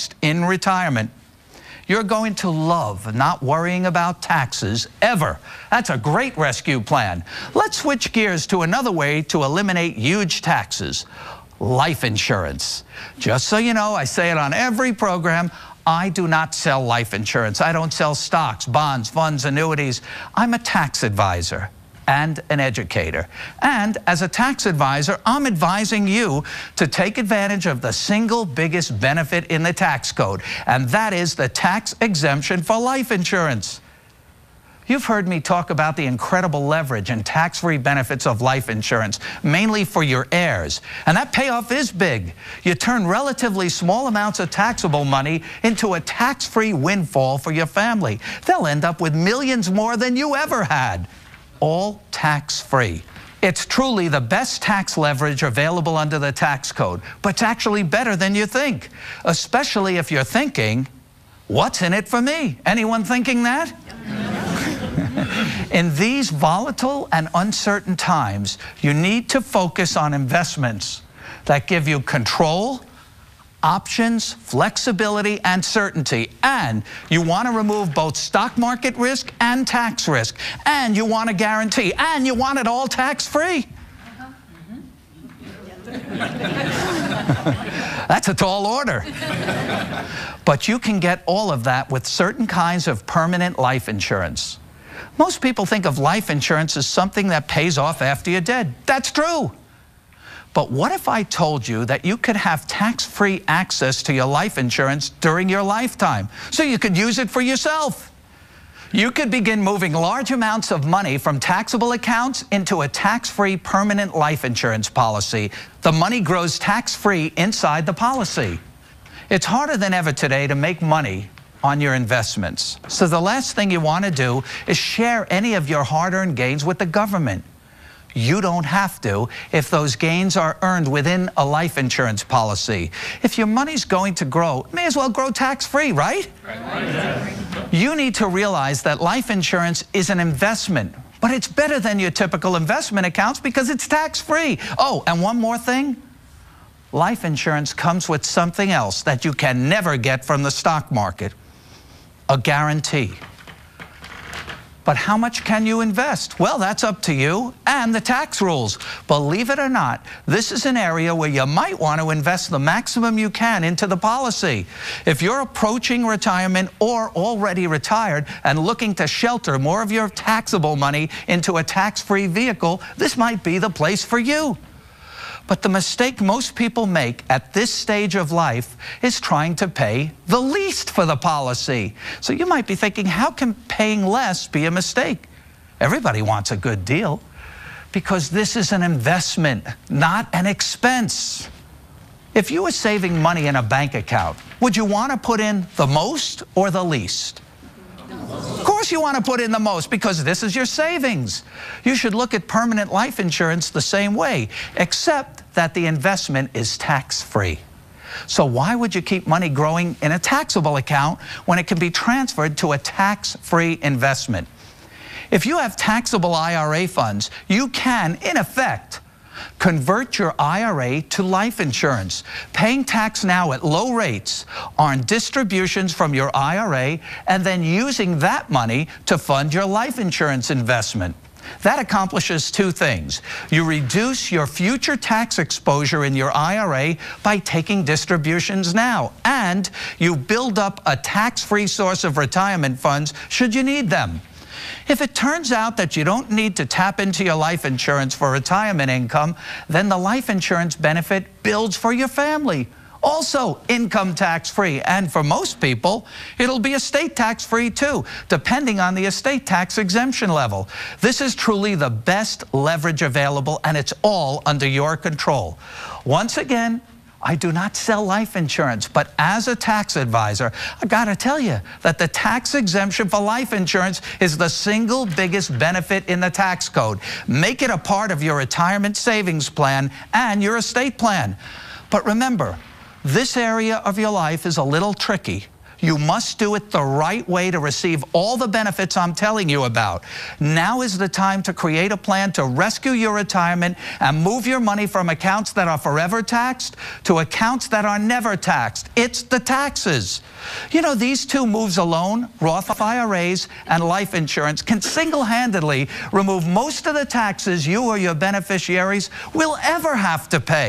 most in retirement. You're going to love not worrying about taxes ever. That's a great rescue plan. Let's switch gears to another way to eliminate huge taxes: life insurance. Just so you know, I say it on every program, I do not sell life insurance. I don't sell stocks, bonds, funds, annuities. I'm a tax advisor and an educator. And as a tax advisor, I'm advising you to take advantage of the single biggest benefit in the tax code, and that is the tax exemption for life insurance. You've heard me talk about the incredible leverage and tax-free benefits of life insurance, mainly for your heirs. And that payoff is big. You turn relatively small amounts of taxable money into a tax-free windfall for your family. They'll end up with millions more than you ever had, all tax-free. It's truly the best tax leverage available under the tax code, but it's actually better than you think, especially if you're thinking, what's in it for me? Anyone thinking that? In these volatile and uncertain times, you need to focus on investments that give you control, options, flexibility, and certainty. And you want to remove both stock market risk and tax risk. And you want a guarantee. And you want it all tax-free. That's a tall order. But you can get all of that with certain kinds of permanent life insurance. Most people think of life insurance as something that pays off after you're dead. That's true. But what if I told you that you could have tax-free access to your life insurance during your lifetime, so you could use it for yourself? You could begin moving large amounts of money from taxable accounts into a tax-free permanent life insurance policy. The money grows tax-free inside the policy. It's harder than ever today to make money on your investments. So the last thing you want to do is share any of your hard-earned gains with the government. You don't have to if those gains are earned within a life insurance policy. If your money's going to grow, it may as well grow tax-free, right? Right. You need to realize that life insurance is an investment, but it's better than your typical investment accounts because it's tax-free. Oh, and one more thing. Life insurance comes with something else that you can never get from the stock market: a guarantee. But how much can you invest? Well, that's up to you and the tax rules. Believe it or not, this is an area where you might want to invest the maximum you can into the policy. If you're approaching retirement or already retired and looking to shelter more of your taxable money into a tax-free vehicle, this might be the place for you. But the mistake most people make at this stage of life is trying to pay the least for the policy. So you might be thinking, how can paying less be a mistake? Everybody wants a good deal, because this is an investment, not an expense. If you were saving money in a bank account, would you want to put in the most or the least? Of course you want to put in the most, because this is your savings. You should look at permanent life insurance the same way, except that the investment is tax-free. So why would you keep money growing in a taxable account when it can be transferred to a tax-free investment? If you have taxable IRA funds, you can, in effect, convert your IRA to life insurance, paying tax now at low rates on distributions from your IRA, and then using that money to fund your life insurance investment. That accomplishes two things. You reduce your future tax exposure in your IRA by taking distributions now, and you build up a tax-free source of retirement funds should you need them. If it turns out that you don't need to tap into your life insurance for retirement income, then the life insurance benefit builds for your family. Also income tax-free, and for most people, it'll be estate tax-free too, depending on the estate tax exemption level. This is truly the best leverage available, and it's all under your control. Once again, I do not sell life insurance, but as a tax advisor, I gotta tell you that the tax exemption for life insurance is the single biggest benefit in the tax code. Make it a part of your retirement savings plan and your estate plan. But remember, this area of your life is a little tricky. You must do it the right way to receive all the benefits I'm telling you about. Now is the time to create a plan to rescue your retirement and move your money from accounts that are forever taxed to accounts that are never taxed. It's the taxes. You know, these two moves alone, Roth IRAs and life insurance, can single-handedly remove most of the taxes you or your beneficiaries will ever have to pay.